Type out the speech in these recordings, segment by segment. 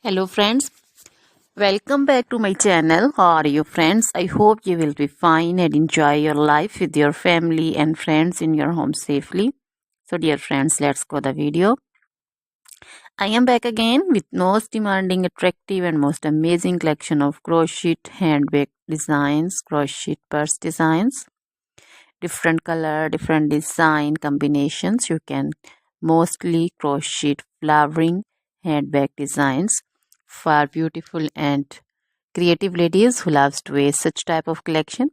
Hello friends, welcome back to my channel. How are you friends? I hope you will be fine and enjoy your life with your family and friends in your home safely. So dear friends, let's go the video. I am back again with most demanding, attractive and most amazing collection of crochet handbag designs, crochet purse designs, different color, different design combinations. You can mostly crochet flowering handbag designs for beautiful and creative ladies who loves to wear such type of collection.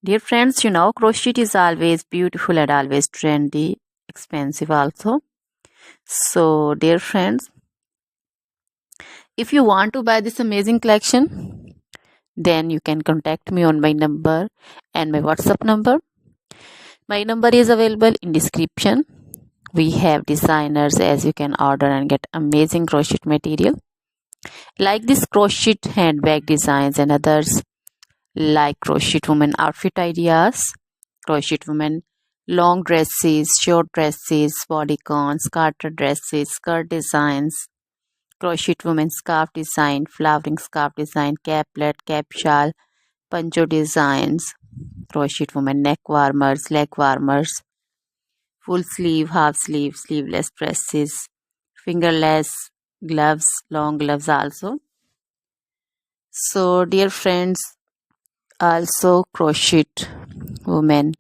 Dear friends, you know crochet is always beautiful and always trendy, expensive also. So dear friends, if you want to buy this amazing collection, then you can contact me on my number and my WhatsApp number. My number is available in description. We have designers as you can order and get amazing crochet material like this crochet handbag designs and others like crochet woman outfit ideas, crochet woman long dresses, short dresses, bodycons, garter dresses, skirt designs, crochet woman scarf design, flowering scarf design, caplet, cap shawl, poncho designs, crochet woman neck warmers, leg warmers, full sleeve, half sleeve, sleeveless dresses, fingerless gloves, long gloves also. So dear friends, also crochet women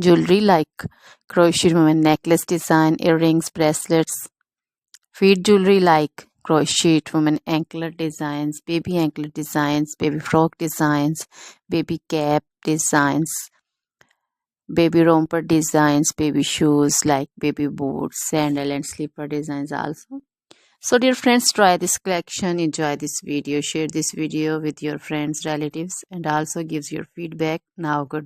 jewelry like crochet women necklace design, earrings, bracelets, feet jewelry like crochet women anklet designs, baby frock designs, baby cap designs, baby romper designs, baby shoes like baby boots, sandal and slipper designs also. So dear friends, try this collection, enjoy this video, share this video with your friends, relatives and also gives your feedback. Now good